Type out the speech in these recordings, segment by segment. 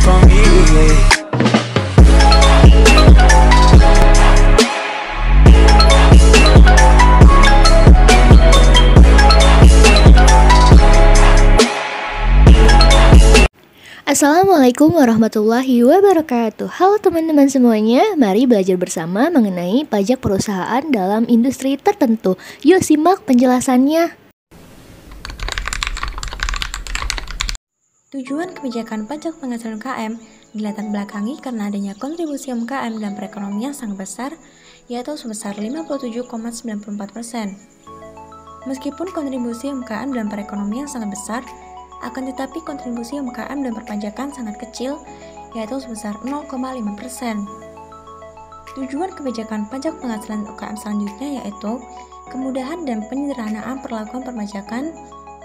immediately. Assalamualaikum warahmatullahi wabarakatuh. Halo teman-teman semuanya, mari belajar bersama mengenai pajak perusahaan dalam industri tertentu. Yuk simak penjelasannya. Tujuan kebijakan pajak penghasilan UMKM dilatar belakangi karena adanya kontribusi UMKM dalam perekonomian sangat besar, yaitu sebesar 57,94%. Meskipun kontribusi UMKM dalam perekonomian sangat besar, akan tetapi kontribusi UMKM dan perpajakan sangat kecil, yaitu sebesar 0,5%. Tujuan kebijakan pajak penghasilan UMKM selanjutnya yaitu kemudahan dan penyederhanaan perlakuan perpajakan,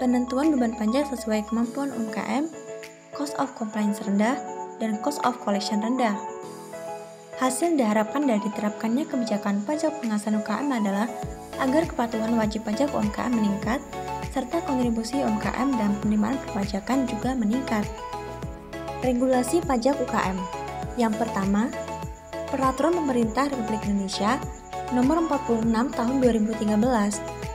penentuan beban pajak sesuai kemampuan UMKM, cost of compliance rendah, dan cost of collection rendah. Hasil diharapkan dari diterapkannya kebijakan pajak penghasilan UMKM adalah agar kepatuhan wajib pajak UMKM meningkat, serta kontribusi UMKM dan penerimaan perpajakan juga meningkat. Regulasi pajak UKM. Yang pertama, Peraturan Pemerintah Republik Indonesia Nomor 46 Tahun 2013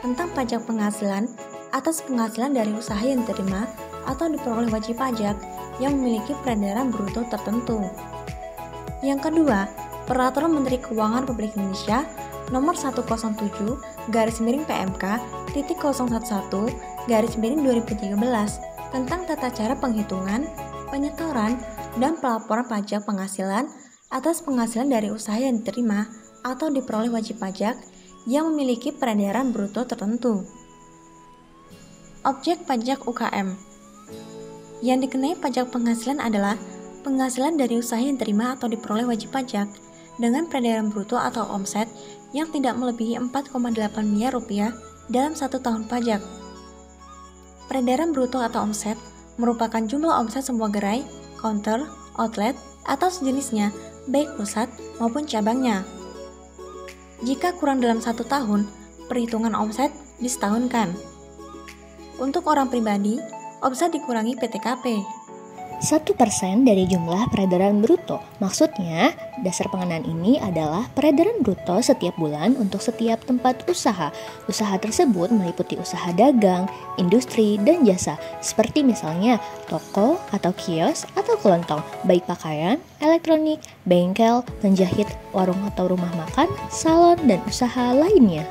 tentang pajak penghasilan atas penghasilan dari usaha yang diterima atau diperoleh wajib pajak yang memiliki peredaran bruto tertentu. Yang kedua, Peraturan Menteri Keuangan Republik Indonesia Nomor 107/PMK.011/2013 tentang tata cara penghitungan, penyetoran, dan pelaporan pajak penghasilan atas penghasilan dari usaha yang diterima atau diperoleh wajib pajak yang memiliki peredaran bruto tertentu. Objek pajak UKM yang dikenai pajak penghasilan adalah penghasilan dari usaha yang diterima atau diperoleh wajib pajak dengan peredaran bruto atau omset yang tidak melebihi 4,8 miliar rupiah dalam 1 tahun pajak. Peredaran bruto atau omset merupakan jumlah omset semua gerai, counter, outlet, atau sejenisnya, baik pusat maupun cabangnya. Jika kurang dalam 1 tahun, perhitungan omset disetahunkan. Untuk orang pribadi, omset dikurangi PTKP. 1% dari jumlah peredaran bruto. Maksudnya, dasar pengenaan ini adalah peredaran bruto setiap bulan untuk setiap tempat usaha. Usaha tersebut meliputi usaha dagang, industri, dan jasa, seperti misalnya toko atau kios atau kelontong, baik pakaian, elektronik, bengkel, penjahit, warung atau rumah makan, salon, dan usaha lainnya.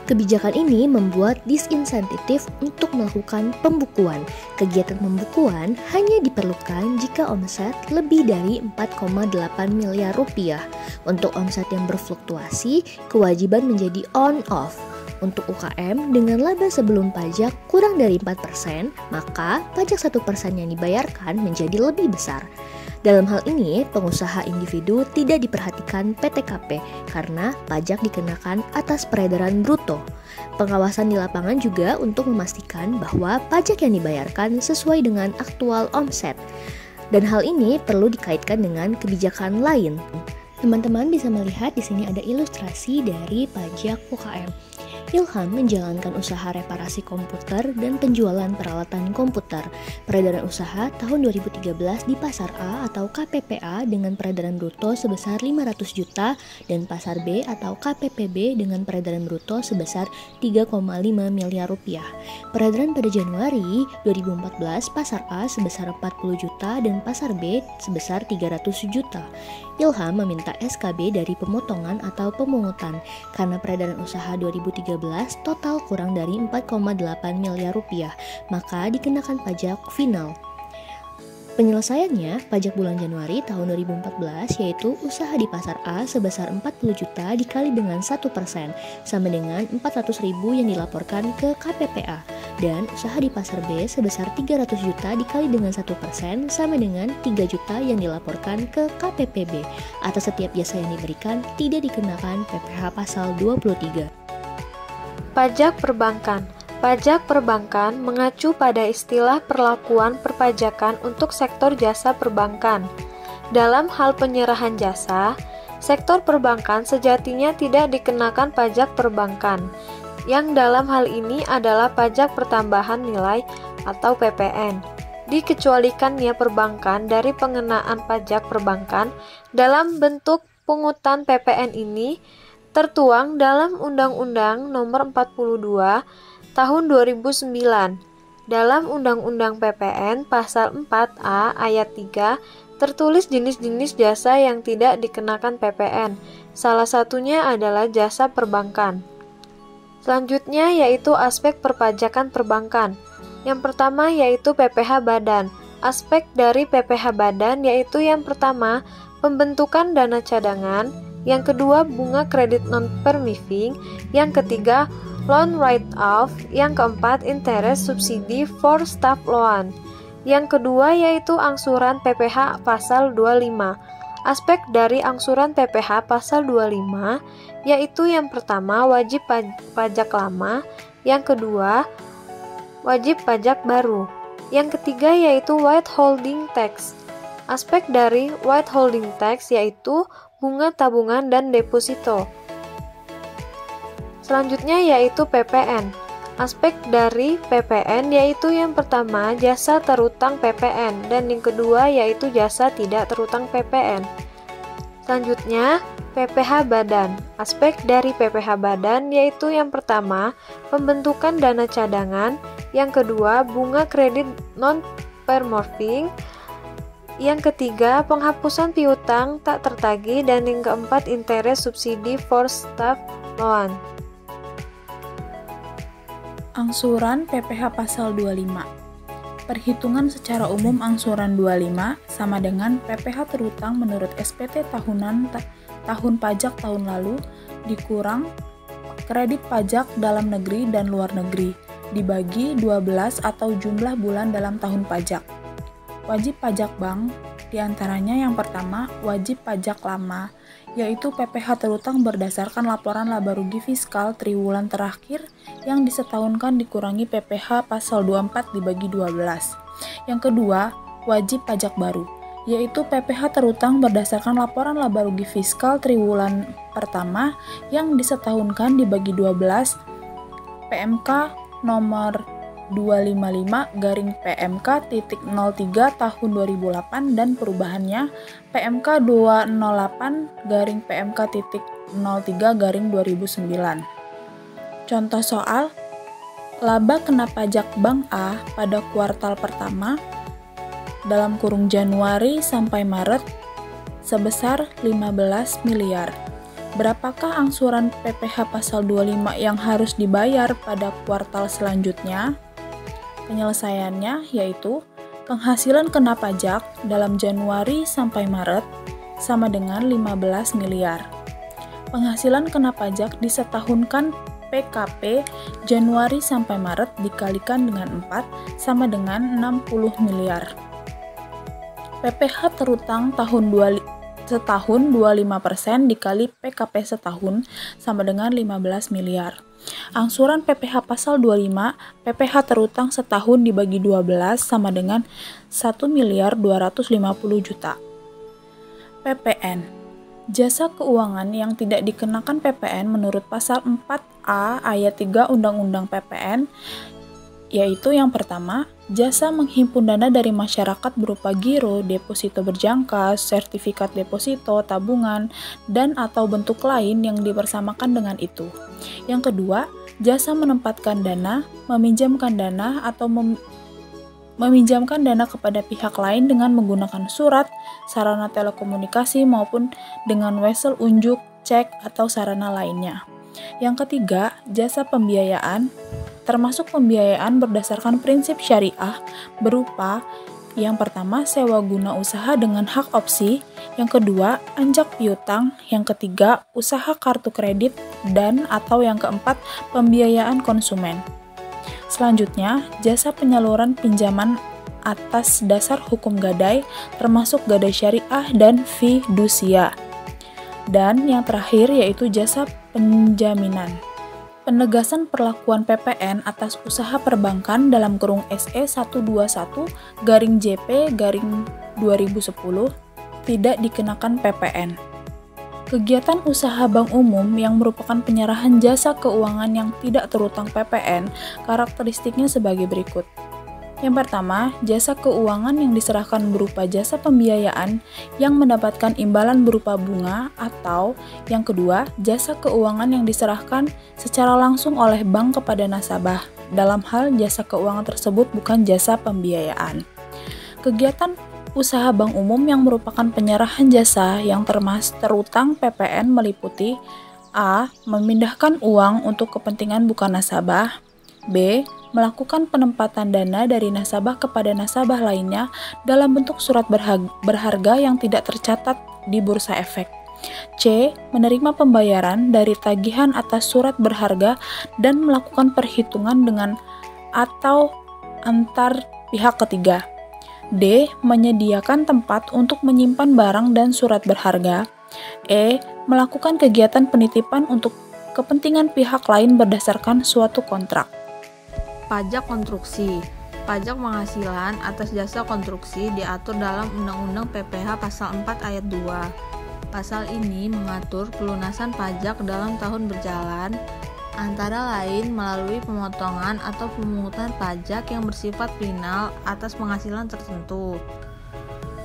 Kebijakan ini membuat disinsentif untuk melakukan pembukuan. Kegiatan pembukuan hanya diperlukan jika omset lebih dari 4,8 miliar rupiah. Untuk omset yang berfluktuasi, kewajiban menjadi on-off. Untuk UKM dengan laba sebelum pajak kurang dari 4%, maka pajak 1% yang dibayarkan menjadi lebih besar. Dalam hal ini, pengusaha individu tidak diperhatikan PTKP karena pajak dikenakan atas peredaran bruto. Pengawasan di lapangan juga untuk memastikan bahwa pajak yang dibayarkan sesuai dengan aktual omset. Dan hal ini perlu dikaitkan dengan kebijakan lain. Teman-teman bisa melihat di sini ada ilustrasi dari pajak UKM. Ilham menjalankan usaha reparasi komputer dan penjualan peralatan komputer. Peredaran usaha tahun 2013 di Pasar A atau KPPA dengan peredaran bruto sebesar 500 juta dan Pasar B atau KPPB dengan peredaran bruto sebesar 3,5 miliar rupiah. Peredaran pada Januari 2014 Pasar A sebesar 40 juta dan Pasar B sebesar 300 juta. Ilham meminta SKB dari pemotongan atau pemungutan karena peredaran usaha 2013 total kurang dari 4,8 miliar rupiah, maka dikenakan pajak final. Penyelesaiannya, pajak bulan Januari tahun 2014 yaitu usaha di Pasar A sebesar 40 juta dikali dengan 1% sama dengan 400.000 yang dilaporkan ke KPPA, dan usaha di Pasar B sebesar 300 juta dikali dengan 1% sama dengan 3 juta yang dilaporkan ke KPPB. Atas setiap jasa yang diberikan tidak dikenakan PPh pasal 23. Pajak perbankan. Pajak perbankan mengacu pada istilah perlakuan perpajakan untuk sektor jasa perbankan. Dalam hal penyerahan jasa, sektor perbankan sejatinya tidak dikenakan pajak perbankan, yang dalam hal ini adalah pajak pertambahan nilai atau PPN. dikecualikannya perbankan dari pengenaan pajak perbankan dalam bentuk pungutan PPN ini tertuang dalam Undang-Undang Nomor 42 Tahun 2009. Dalam Undang-Undang PPN Pasal 4A Ayat 3 tertulis jenis-jenis jasa yang tidak dikenakan PPN. Salah satunya adalah jasa perbankan. Selanjutnya yaitu aspek perpajakan perbankan. Yang pertama yaitu PPh Badan. Aspek dari PPh Badan yaitu yang pertama, pembentukan dana cadangan, yang kedua bunga kredit non-performing, yang ketiga loan write-off, yang keempat interest subsidi for staff loan. Yang kedua yaitu angsuran PPh pasal 25. Aspek dari angsuran PPh pasal 25 yaitu yang pertama wajib pajak lama, yang kedua wajib pajak baru. Yang ketiga yaitu withholding tax. Aspek dari withholding tax yaitu bunga tabungan dan deposito. Selanjutnya yaitu PPN. Aspek dari PPN yaitu yang pertama jasa terutang PPN dan yang kedua yaitu jasa tidak terutang PPN. Selanjutnya PPh Badan. Aspek dari PPh Badan yaitu yang pertama pembentukan dana cadangan, yang kedua bunga kredit non-performing, yang ketiga penghapusan piutang tak tertagih, dan yang keempat interest subsidi for staff loan. Angsuran PPh pasal 25. Perhitungan secara umum angsuran 25 sama dengan PPh terutang menurut SPT tahunan tahun pajak tahun lalu dikurang kredit pajak dalam negeri dan luar negeri dibagi 12 atau jumlah bulan dalam tahun pajak. Wajib pajak bank diantaranya yang pertama wajib pajak lama, yaitu PPh terutang berdasarkan laporan laba rugi fiskal triwulan terakhir yang disetahunkan dikurangi PPh pasal 24 dibagi 12. Yang kedua, wajib pajak baru, yaitu PPh terutang berdasarkan laporan laba rugi fiskal triwulan pertama yang disetahunkan dibagi 12 PMK nomor 255/PMK.03 tahun 2008 dan perubahannya PMK 208/PMK.03/2009. Contoh soal, laba kena pajak Bank A pada kuartal pertama dalam kurung Januari sampai Maret sebesar 15 miliar. Berapakah angsuran PPh pasal 25 yang harus dibayar pada kuartal selanjutnya? Penyelesaiannya yaitu penghasilan kena pajak dalam Januari sampai Maret sama dengan 15 miliar. Penghasilan kena pajak disetahunkan PKP Januari sampai Maret dikalikan dengan 4 sama dengan 60 miliar. PPh terutang setahun 25% dikali PKP setahun sama dengan 15 miliar. Angsuran PPh pasal 25, PPh terutang setahun dibagi 12 sama dengan 1.250.000.000. PPN. Jasa keuangan yang tidak dikenakan PPN menurut pasal 4A ayat 3 Undang-Undang PPN yaitu yang pertama, jasa menghimpun dana dari masyarakat berupa giro, deposito berjangka, sertifikat deposito, tabungan, dan atau bentuk lain yang dipersamakan dengan itu. Yang kedua, jasa menempatkan dana, meminjamkan dana, atau meminjamkan dana kepada pihak lain dengan menggunakan surat, sarana telekomunikasi, maupun dengan wesel unjuk, cek, atau sarana lainnya. Yang ketiga, jasa pembiayaan, termasuk pembiayaan berdasarkan prinsip syariah berupa yang pertama, sewa guna usaha dengan hak opsi, yang kedua, anjak piutang, yang ketiga, usaha kartu kredit, dan atau yang keempat, pembiayaan konsumen. Selanjutnya, jasa penyaluran pinjaman atas dasar hukum gadai, termasuk gadai syariah dan fidusia. Dan yang terakhir yaitu jasa penjaminan. Penegasan perlakuan PPN atas usaha perbankan dalam kurung SE 121-JP-2010 tidak dikenakan PPN. Kegiatan usaha bank umum yang merupakan penyerahan jasa keuangan yang tidak terutang PPN, karakteristiknya sebagai berikut. Yang pertama, jasa keuangan yang diserahkan berupa jasa pembiayaan yang mendapatkan imbalan berupa bunga, atau yang kedua, jasa keuangan yang diserahkan secara langsung oleh bank kepada nasabah. Dalam hal jasa keuangan tersebut bukan jasa pembiayaan. Kegiatan usaha bank umum yang merupakan penyerahan jasa yang terutang PPN meliputi A. Memindahkan uang untuk kepentingan bukan nasabah. B. Melakukan penempatan dana dari nasabah kepada nasabah lainnya dalam bentuk surat berharga yang tidak tercatat di bursa efek. C. Menerima pembayaran dari tagihan atas surat berharga dan melakukan perhitungan dengan atau antar pihak ketiga. D. Menyediakan tempat untuk menyimpan barang dan surat berharga. E. Melakukan kegiatan penitipan untuk kepentingan pihak lain berdasarkan suatu kontrak. Pajak konstruksi. Pajak penghasilan atas jasa konstruksi diatur dalam Undang-Undang PPH Pasal 4 Ayat 2. Pasal ini mengatur pelunasan pajak dalam tahun berjalan, antara lain melalui pemotongan atau pemungutan pajak yang bersifat final atas penghasilan tertentu.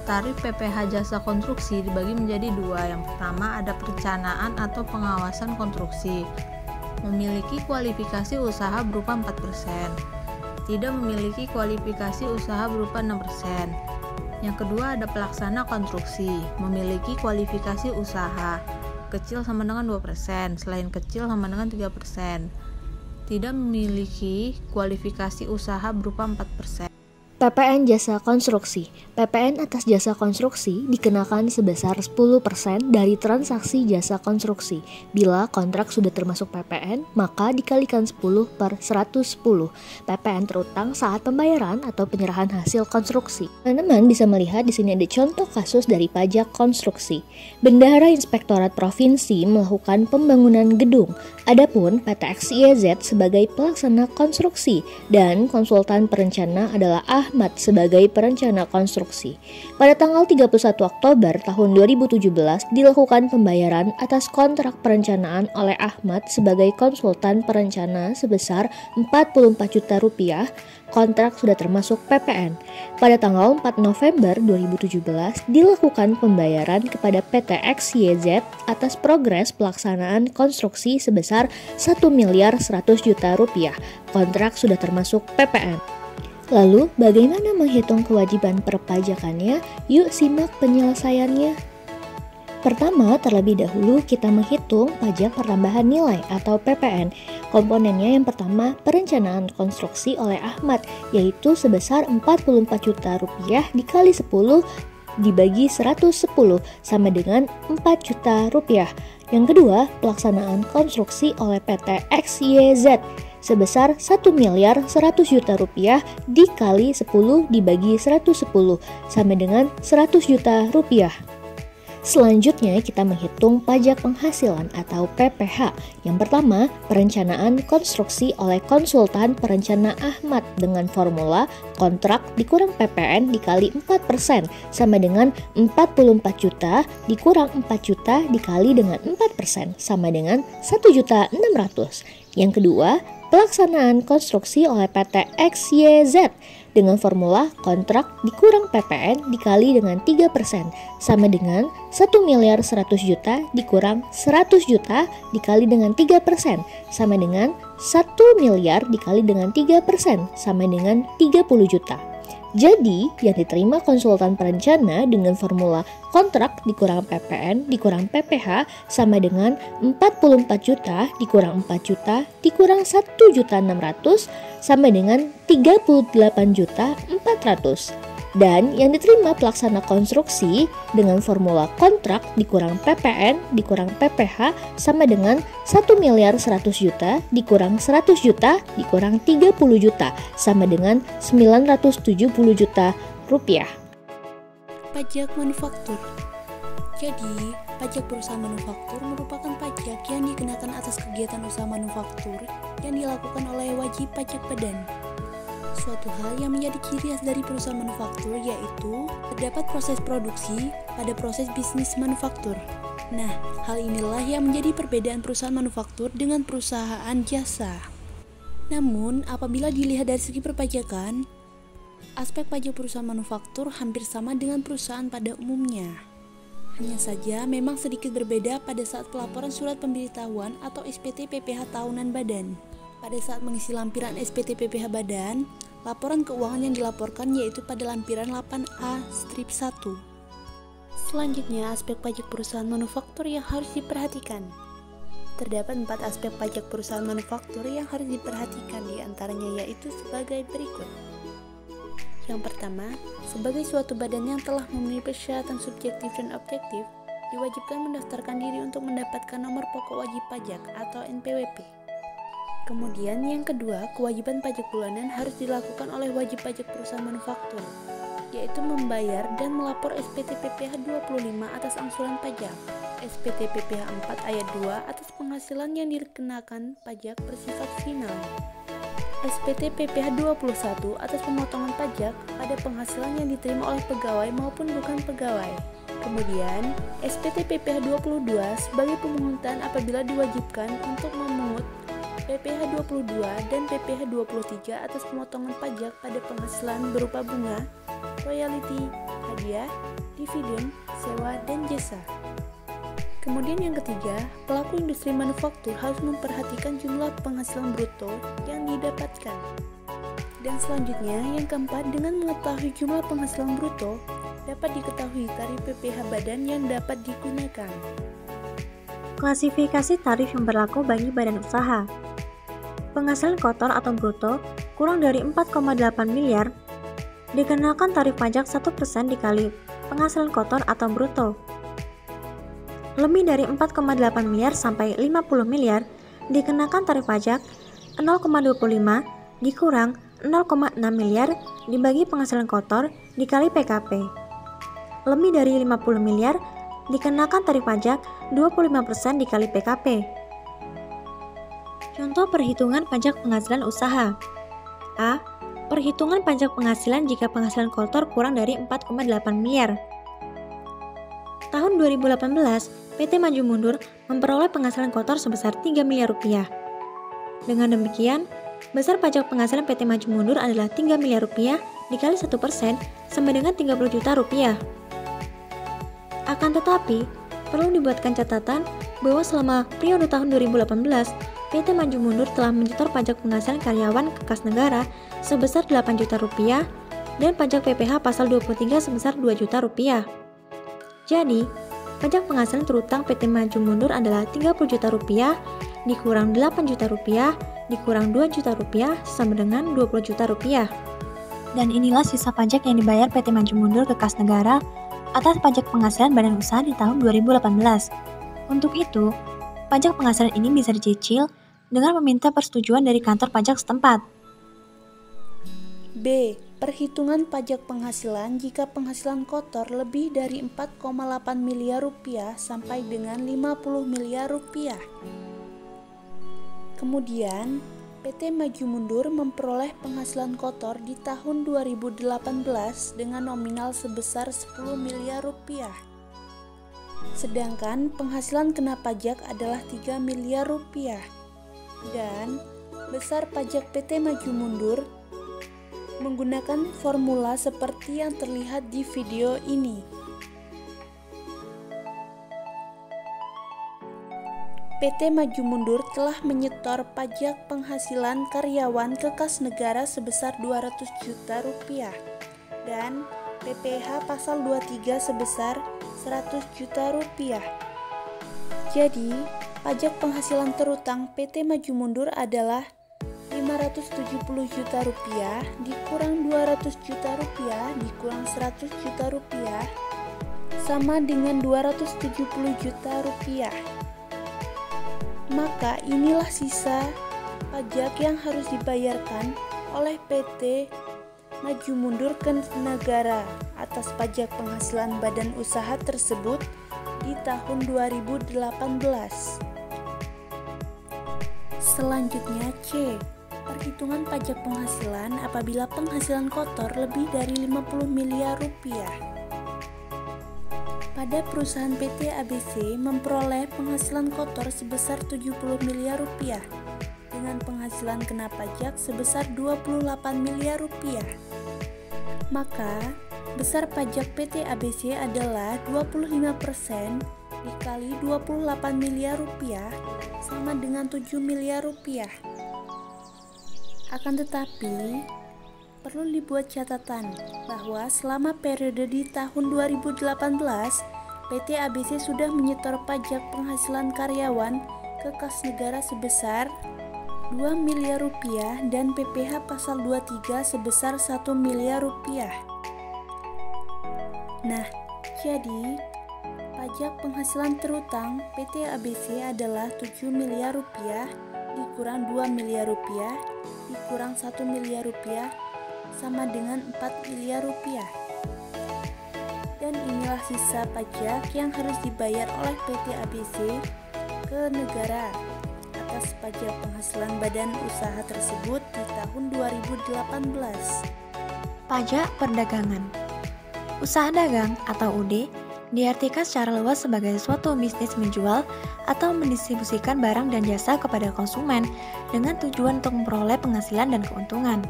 Tarif PPH jasa konstruksi dibagi menjadi dua. Yang pertama ada perencanaan atau pengawasan konstruksi. Memiliki kualifikasi usaha berupa 4%. Tidak memiliki kualifikasi usaha berupa 6%. Yang kedua ada pelaksana konstruksi. Memiliki kualifikasi usaha. Kecil sama dengan 2%, selain kecil sama dengan 3%. Tidak memiliki kualifikasi usaha berupa 4%. PPN jasa konstruksi. PPN atas jasa konstruksi dikenakan sebesar 10% dari transaksi jasa konstruksi. Bila kontrak sudah termasuk PPN, maka dikalikan 10/110. PPN terutang saat pembayaran atau penyerahan hasil konstruksi. Teman-teman bisa melihat di sini ada contoh kasus dari pajak konstruksi. Bendahara Inspektorat Provinsi melakukan pembangunan gedung. Adapun PT XYZ sebagai pelaksana konstruksi dan konsultan perencana adalah Ahmad sebagai perencana konstruksi. Pada tanggal 31 Oktober tahun 2017 dilakukan pembayaran atas kontrak perencanaan oleh Ahmad sebagai konsultan perencana sebesar Rp44 juta. Kontrak sudah termasuk PPN. Pada tanggal 4 November 2017 dilakukan pembayaran kepada PT XYZ atas progres pelaksanaan konstruksi sebesar Rp1.100 juta. Kontrak sudah termasuk PPN. Lalu, bagaimana menghitung kewajiban perpajakannya? Yuk simak penyelesaiannya. Pertama, terlebih dahulu kita menghitung pajak pertambahan nilai atau PPN. Komponennya yang pertama, perencanaan konstruksi oleh Ahmad, yaitu sebesar Rp44 juta dikali 10 dibagi 110 sama dengan Rp4 juta. Yang kedua, pelaksanaan konstruksi oleh PT XYZ sebesar Rp1.100 juta dikali 10 dibagi 110 sama dengan Rp100 juta. Selanjutnya kita menghitung pajak penghasilan atau PPH. Yang pertama, perencanaan konstruksi oleh konsultan perencana Ahmad dengan formula kontrak dikurang PPN dikali 4% sama dengan Rp44 juta dikurang 4 juta dikali dengan 4% sama dengan Rp1.600.000. Yang kedua, pelaksanaan konstruksi oleh PT XYZ dengan formula kontrak dikurang PPN dikali dengan 3% sama dengan Rp1.100 juta dikurang Rp100 juta dikali dengan 3% sama dengan Rp1 miliar dikali dengan 3% sama dengan Rp30 juta. Jadi, yang diterima konsultan perencana dengan formula kontrak dikurang PPN dikurang PPH sama dengan Rp44 juta dikurang 4 juta dikurang Rp1.600.000 sama dengan Rp38.400.000. Dan yang diterima pelaksana konstruksi dengan formula kontrak dikurang PPN dikurang PPH sama dengan Rp1.100 juta dikurang Rp100 juta dikurang Rp30 juta sama dengan Rp970 juta. Pajak manufaktur. Jadi, pajak perusahaan manufaktur merupakan pajak yang dikenakan atas kegiatan usaha manufaktur yang dilakukan oleh wajib pajak badan. Suatu hal yang menjadi ciri khas dari perusahaan manufaktur yaitu terdapat proses produksi pada proses bisnis manufaktur. Nah, hal inilah yang menjadi perbedaan perusahaan manufaktur dengan perusahaan jasa. Namun, apabila dilihat dari segi perpajakan, Aspek pajak perusahaan manufaktur hampir sama dengan perusahaan pada umumnya. Hanya saja memang sedikit berbeda pada saat pelaporan surat pemberitahuan atau SPT PPh tahunan badan. Pada saat mengisi lampiran SPT PPh badan, laporan keuangan yang dilaporkan yaitu pada lampiran 8A-1. Selanjutnya, aspek pajak perusahaan manufaktur yang harus diperhatikan. Terdapat 4 aspek pajak perusahaan manufaktur yang harus diperhatikan, diantaranya yaitu sebagai berikut. Yang pertama, sebagai suatu badan yang telah memenuhi persyaratan subjektif dan objektif, diwajibkan mendaftarkan diri untuk mendapatkan nomor pokok wajib pajak atau NPWP. Kemudian yang kedua, kewajiban pajak bulanan harus dilakukan oleh wajib pajak perusahaan manufaktur, yaitu membayar dan melapor SPT PPh 25 atas angsuran pajak, SPT PPh 4 ayat 2 atas penghasilan yang dikenakan pajak bersifat final, SPT PPh 21 atas pemotongan pajak pada penghasilan yang diterima oleh pegawai maupun bukan pegawai. Kemudian, SPT PPh 22 sebagai pemungutan apabila diwajibkan untuk memungut PPh 22 dan PPh 23 atas pemotongan pajak pada penghasilan berupa bunga, royalti, hadiah, dividen, sewa, dan jasa. Kemudian yang ketiga, pelaku industri manufaktur harus memperhatikan jumlah penghasilan bruto yang didapatkan. Dan selanjutnya, yang keempat, dengan mengetahui jumlah penghasilan bruto, dapat diketahui tarif PPh badan yang dapat digunakan. Klasifikasi tarif yang berlaku bagi badan usaha. Penghasilan kotor atau bruto kurang dari 4,8 miliar dikenakan tarif pajak 1% dikali penghasilan kotor atau bruto. Lebih dari 4,8 miliar sampai 50 miliar dikenakan tarif pajak 0,25 dikurang 0,6 miliar dibagi penghasilan kotor dikali PKP. Lebih dari 50 miliar dikenakan tarif pajak 25% dikali PKP. Contoh perhitungan pajak penghasilan usaha. A. Perhitungan pajak penghasilan jika penghasilan kotor kurang dari 4,8 miliar. Tahun 2018, PT Maju Mundur memperoleh penghasilan kotor sebesar 3 miliar rupiah. Dengan demikian, besar pajak penghasilan PT Maju Mundur adalah 3 miliar rupiah dikali 1% sama dengan 30 juta rupiah. Akan tetapi, perlu dibuatkan catatan bahwa selama periode tahun 2018, PT Maju Mundur telah menyetor pajak penghasilan karyawan ke kas negara sebesar 8 juta rupiah dan pajak PPh pasal 23 sebesar 2 juta rupiah. Jadi, pajak penghasilan terutang PT Maju Mundur adalah 30 juta rupiah dikurang 8 juta rupiah dikurang 2 juta rupiah sama dengan 20 juta rupiah. Dan inilah sisa pajak yang dibayar PT Maju Mundur ke kas negara atas pajak penghasilan badan usaha di tahun 2018. Untuk itu, pajak penghasilan ini bisa dicicil dengan meminta persetujuan dari kantor pajak setempat. B. Perhitungan pajak penghasilan jika penghasilan kotor lebih dari 4,8 miliar rupiah sampai dengan 50 miliar rupiah. Kemudian, PT Maju Mundur memperoleh penghasilan kotor di tahun 2018 dengan nominal sebesar 10 miliar rupiah. Sedangkan penghasilan kena pajak adalah 3 miliar rupiah. Dan besar pajak PT Maju Mundur menggunakan formula seperti yang terlihat di video ini. PT Maju Mundur telah menyetor pajak penghasilan karyawan ke kas negara sebesar 200 juta rupiah dan PPh pasal 23 sebesar 100 juta rupiah. Jadi, pajak penghasilan terutang PT Maju Mundur adalah 570 juta rupiah dikurang 200 juta rupiah dikurang 100 juta rupiah sama dengan 270 juta rupiah. Maka inilah sisa pajak yang harus dibayarkan oleh PT Maju Mundur ke negara atas pajak penghasilan badan usaha tersebut di tahun 2018. Selanjutnya C. Perhitungan pajak penghasilan apabila penghasilan kotor lebih dari 50 miliar rupiah. Pada perusahaan PT ABC memperoleh penghasilan kotor sebesar 70 miliar rupiah dengan penghasilan kena pajak sebesar 28 miliar rupiah. Maka, besar pajak PT ABC adalah 25% dikali 28 miliar rupiah sama dengan 7 miliar rupiah. Akan tetapi, perlu dibuat catatan bahwa selama periode di tahun 2018, PT ABC sudah menyetor pajak penghasilan karyawan ke kas negara sebesar 2 miliar rupiah dan PPh pasal 23 sebesar 1 miliar rupiah. Nah, jadi pajak penghasilan terutang PT ABC adalah 7 miliar rupiah dikurang 2 miliar rupiah dikurang 1 miliar rupiah sama dengan 4 miliar rupiah. Dan inilah sisa pajak yang harus dibayar oleh PT ABC ke negara atas pajak penghasilan badan usaha tersebut di tahun 2018. Pajak perdagangan. Usaha dagang atau UD diartikan secara luas sebagai suatu bisnis menjual atau mendistribusikan barang dan jasa kepada konsumen dengan tujuan untuk memperoleh penghasilan dan keuntungan.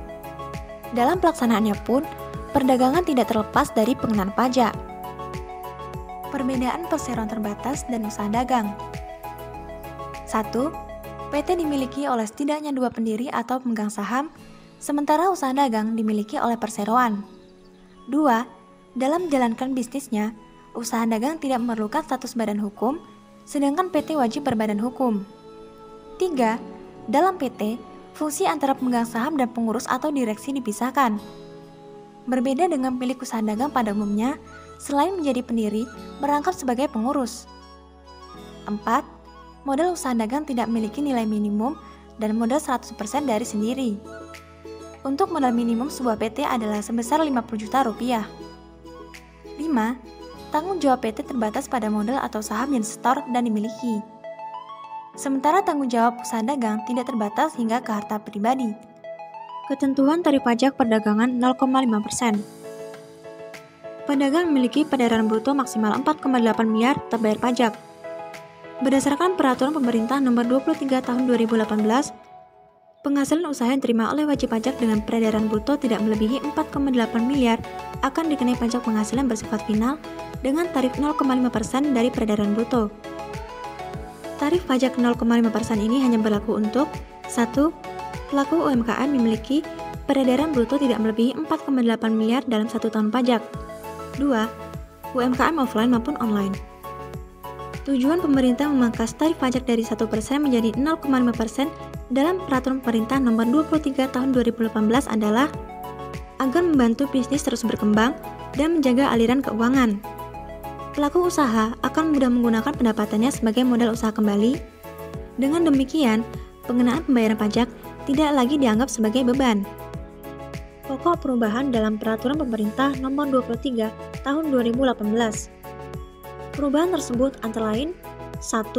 Dalam pelaksanaannya pun, perdagangan tidak terlepas dari pengenaan pajak. Perbedaan perseroan terbatas dan usaha dagang. 1. PT dimiliki oleh setidaknya 2 pendiri atau pemegang saham, sementara usaha dagang dimiliki oleh perseroan. 2. Dalam menjalankan bisnisnya, usaha dagang tidak memerlukan status badan hukum, sedangkan PT wajib berbadan hukum. 3. Dalam PT, fungsi antara pemegang saham dan pengurus atau direksi dipisahkan. Berbeda dengan milik usaha dagang pada umumnya, selain menjadi pendiri, merangkap sebagai pengurus. 4. Modal usaha dagang tidak memiliki nilai minimum dan modal 100% dari sendiri. Untuk modal minimum sebuah PT adalah sebesar 50 juta rupiah. 5. Tanggung jawab PT terbatas pada modal atau saham yang disetor dan dimiliki. Sementara tanggung jawab usaha dagang tidak terbatas hingga ke harta pribadi. Ketentuan tarif pajak perdagangan 0,5%. Pedagang memiliki peredaran bruto maksimal 4,8 miliar tetap bayar pajak. Berdasarkan peraturan pemerintah nomor 23 tahun 2018, penghasilan usaha yang diterima oleh wajib pajak dengan peredaran bruto tidak melebihi 4,8 miliar akan dikenai pajak penghasilan bersifat final dengan tarif 0,5% dari peredaran bruto. Tarif pajak 0,5% ini hanya berlaku untuk 1. Pelaku UMKM memiliki peredaran bruto tidak melebihi 4,8 miliar dalam 1 tahun pajak. 2. UMKM offline maupun online. Tujuan pemerintah memangkas tarif pajak dari 1% menjadi 0,5% dalam peraturan pemerintah nomor 23 tahun 2018 adalah agar membantu bisnis terus berkembang dan menjaga aliran keuangan. Pelaku usaha akan mudah menggunakan pendapatannya sebagai modal usaha kembali. Dengan demikian, pengenaan pembayaran pajak tidak lagi dianggap sebagai beban. Pokok perubahan dalam peraturan pemerintah nomor 23 tahun 2018. Perubahan tersebut antara lain 1.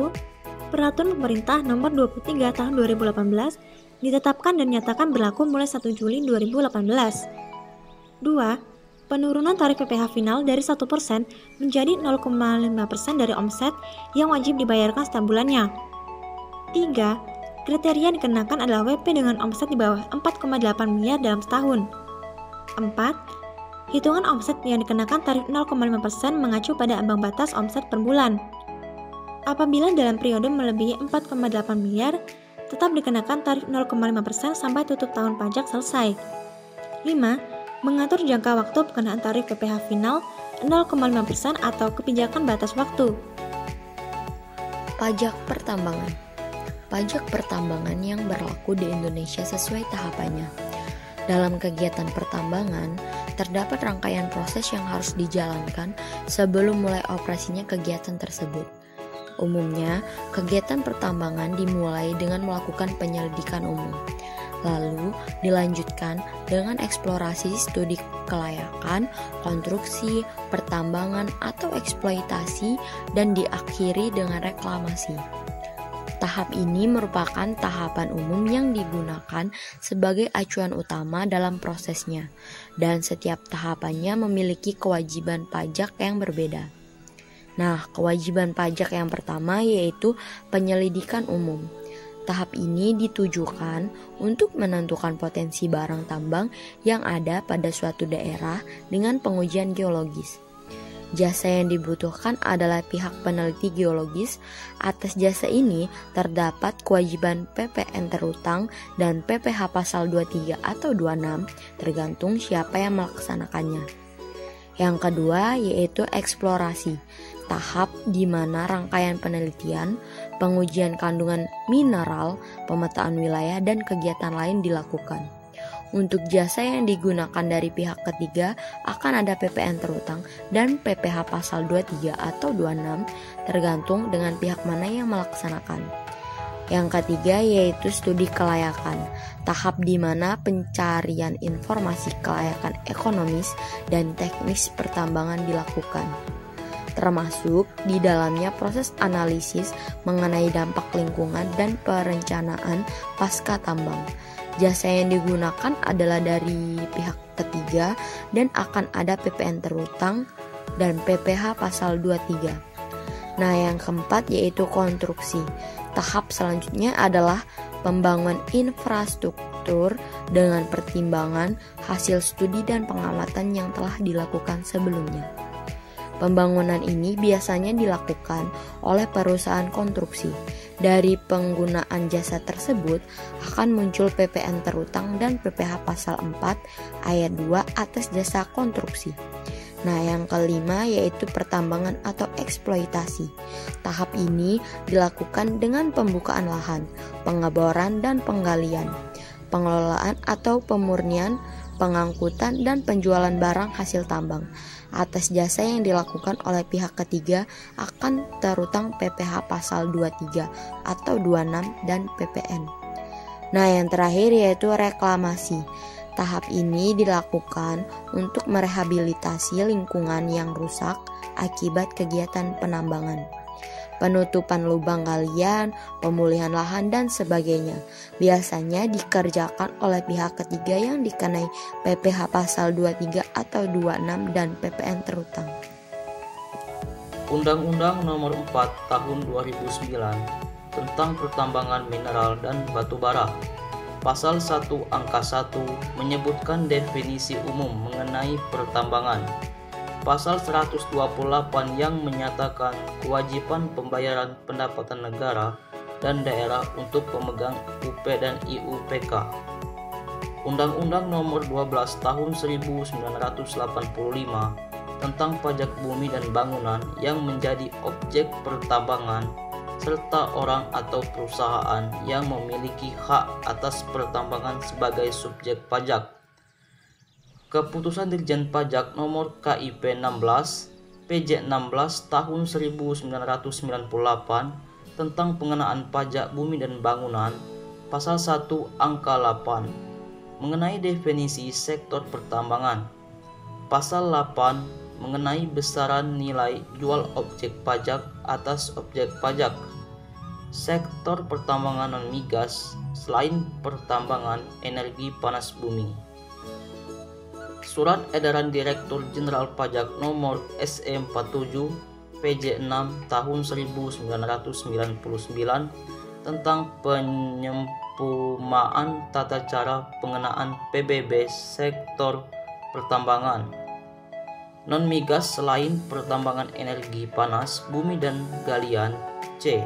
Peraturan pemerintah nomor 23 tahun 2018 ditetapkan dan dinyatakan berlaku mulai 1 Juli 2018. 2. Penurunan tarif PPh final dari 1% menjadi 0,5% dari omset yang wajib dibayarkan setiap bulannya. 3. Kriteria yang dikenakan adalah WP dengan omset di bawah 4,8 miliar dalam setahun. 4. Hitungan omset yang dikenakan tarif 0,5% mengacu pada ambang batas omset per bulan. Apabila dalam periode melebihi 4,8 miliar, tetap dikenakan tarif 0,5% sampai tutup tahun pajak selesai. 5. Mengatur jangka waktu pengenaan tarif PPh final 0,5% atau kebijakan batas waktu. Pajak pertambangan. Pajak pertambangan yang berlaku di Indonesia sesuai tahapannya. Dalam kegiatan pertambangan, terdapat rangkaian proses yang harus dijalankan sebelum mulai operasinya kegiatan tersebut. Umumnya, kegiatan pertambangan dimulai dengan melakukan penyelidikan umum, lalu dilanjutkan dengan eksplorasi studi kelayakan, konstruksi, pertambangan atau eksploitasi, dan diakhiri dengan reklamasi. Tahap ini merupakan tahapan umum yang digunakan sebagai acuan utama dalam prosesnya, dan setiap tahapannya memiliki kewajiban pajak yang berbeda. Nah, kewajiban pajak yang pertama yaitu penyelidikan umum. Tahap ini ditujukan untuk menentukan potensi barang tambang yang ada pada suatu daerah dengan pengujian geologis. Jasa yang dibutuhkan adalah pihak peneliti geologis. Atas jasa ini terdapat kewajiban PPN terutang dan PPh pasal 23 atau 26 tergantung siapa yang melaksanakannya. Yang kedua yaitu eksplorasi, tahap di mana rangkaian penelitian, pengujian kandungan mineral, pemetaan wilayah, dan kegiatan lain dilakukan. Untuk jasa yang digunakan dari pihak ketiga akan ada PPN terutang dan PPh pasal 23 atau 26 tergantung dengan pihak mana yang melaksanakan. Yang ketiga yaitu studi kelayakan, tahap di mana pencarian informasi kelayakan ekonomis dan teknis pertambangan dilakukan. Termasuk di dalamnya proses analisis mengenai dampak lingkungan dan perencanaan pasca tambang. Jasa yang digunakan adalah dari pihak ketiga dan akan ada PPN terutang dan PPh pasal 23. Nah, yang keempat yaitu konstruksi. Tahap selanjutnya adalah pembangunan infrastruktur dengan pertimbangan hasil studi dan pengamatan yang telah dilakukan sebelumnya. Pembangunan ini biasanya dilakukan oleh perusahaan konstruksi. Dari penggunaan jasa tersebut akan muncul PPN terutang dan PPh pasal 4 ayat 2 atas jasa konstruksi. Nah, yang kelima yaitu pertambangan atau eksploitasi. Tahap ini dilakukan dengan pembukaan lahan, pengeboran dan penggalian, pengelolaan atau pemurnian, pengangkutan dan penjualan barang hasil tambang. Atas jasa yang dilakukan oleh pihak ketiga akan terutang PPh pasal 23 atau 26 dan PPN. Nah, yang terakhir yaitu reklamasi. Tahap ini dilakukan untuk merehabilitasi lingkungan yang rusak akibat kegiatan penambangan, penutupan lubang galian, pemulihan lahan, dan sebagainya. Biasanya dikerjakan oleh pihak ketiga yang dikenai PPh pasal 23 atau 26 dan PPN terutang. Undang-Undang Nomor 4 Tahun 2009 tentang Pertambangan Mineral dan Batu Bara. Pasal 1 angka 1 menyebutkan definisi umum mengenai pertambangan. Pasal 128 yang menyatakan kewajiban pembayaran pendapatan negara dan daerah untuk pemegang UP dan IUPK. Undang-Undang Nomor 12 Tahun 1985 tentang pajak bumi dan bangunan yang menjadi objek pertambangan serta orang atau perusahaan yang memiliki hak atas pertambangan sebagai subjek pajak. Keputusan Dirjen Pajak Nomor KIP 16 PJ 16 Tahun 1998 tentang pengenaan pajak bumi dan bangunan, Pasal 1 angka 8 mengenai definisi sektor pertambangan, Pasal 8 mengenai besaran nilai jual objek pajak atas objek pajak. Sektor pertambangan non-migas selain pertambangan energi panas bumi. Surat Edaran Direktur Jenderal Pajak Nomor SE47 PJ 6 Tahun 1999 tentang penyempurnaan tata cara pengenaan PBB sektor pertambangan non-migas selain pertambangan energi panas bumi dan galian C,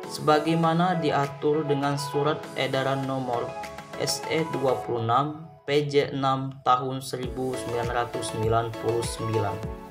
sebagaimana diatur dengan Surat Edaran Nomor SE26 PJ 6 Tahun 1999.